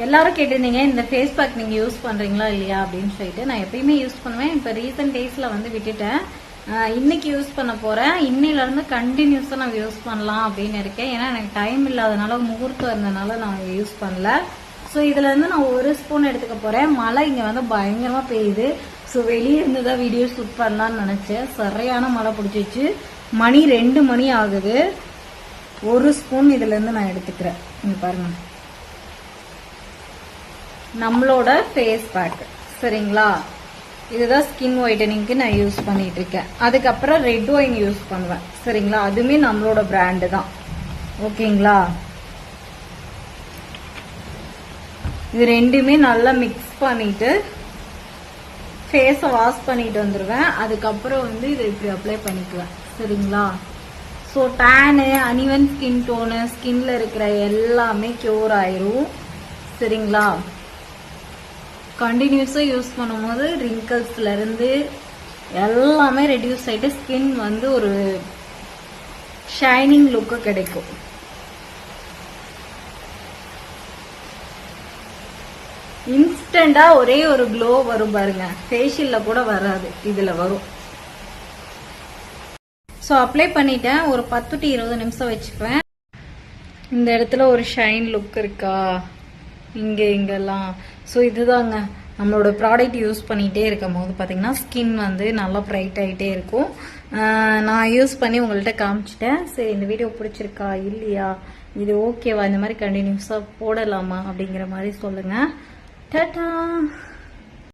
எல்லாரும் கேட்டிருந்தீங்க இந்த ஃபேஸ் பேக் நீங்க யூஸ் பண்றீங்களா இல்லையா அப்படின்னு சொல்லிட்டு. நான் எப்பயுமே யூஸ் பண்ணுவேன். இப்ப ரீசன்ட் டேஸ்ல வந்து விட்டுட்டேன். இன்னைக்கு யூஸ் பண்ண போறேன். இன்னையில இருந்து கண்டினியூஸா நான் யூஸ் பண்ணலாம் அப்படின்னு இருக்கேன். ஏன்னா எனக்கு டைம் இல்லாதனால முகூர்த்தம் இருந்தனால நான் யூஸ் பண்ணல. ஸோ இதுல இருந்து நான் 1 ஸ்பூன் எடுத்துக்க போறேன். மழை இங்க வந்து பயங்கரமா பெய்யுது. ஸோ வெளியே இருந்துதான் வீடியோ ஷூட் பண்ணலாம்னு நினைச்சேன். சரியான மழை பிடிச்சிச்சு. மணி 2 மணி ஆகுது. 1 ஸ்பூன் இதுல இருந்து நான் எடுத்துக்கிறேன். இங்க பாருங்க, நம்மளோட ஃபேஸ் பேக். சரிங்களா, இதுதான் ஸ்கின் ஒயிட்டனிங்க்கு நான் யூஸ் பண்ணிட்டு இருக்கேன். அதுக்கப்புறம் ரெட் ஒயின் யூஸ் பண்ணுவேன். சரிங்களா, அதுவுமே நம்மளோட பிராண்டு தான். ஓகேங்களா, இது ரெண்டுமே நல்லா மிக்ஸ் பண்ணிட்டு ஃபேஸை வாஷ் பண்ணிட்டு வந்துடுவேன். அதுக்கப்புறம் வந்து இதை இப்படி அப்ளை பண்ணிக்குவேன். சரிங்களா, ஸோ டேனு, அன்இவன் ஸ்கின் டோனு, ஸ்கின்ல இருக்கிற எல்லாமே கியூர் ஆயிரும். சரிங்களா, கண்டினியூஸா யூஸ் பண்ணும்போது ரிங்கிள்ஸ்ல இருந்து எல்லாமே ரெடியூஸ் ஆயிட்டு ஸ்கின் வந்து ஒரு ஷைனிங் லுக்கு கிடைக்கும். இன்ஸ்டண்டா ஒரே ஒரு க்ளோ வரும் பாருங்க. ஃபேஷியல்ல கூட வராது, இதுல வரும். ஸோ அப்ளை பண்ணிட்டேன். ஒரு 10 to 20 நிமிஷம் வச்சுக்குவேன். இந்த இடத்துல ஒரு ஷைன் லுக் இருக்கா, இங்கெல்லாம். ஸோ இதுதாங்க நம்மளோட ப்ராடக்ட் யூஸ் பண்ணிகிட்டே இருக்கும் போது பார்த்தீங்கன்னா ஸ்கின் வந்து நல்லா பிரைட் ஆகிட்டே இருக்கும். நான் யூஸ் பண்ணி உங்கள்கிட்ட காமிச்சிட்டேன். சரி, இந்த வீடியோ பிடிச்சிருக்கா இல்லையா, இது ஓகேவா, இந்த மாதிரி கண்டினியூஸாக போடலாமா அப்படிங்கிற மாதிரி சொல்லுங்கள். டாடா.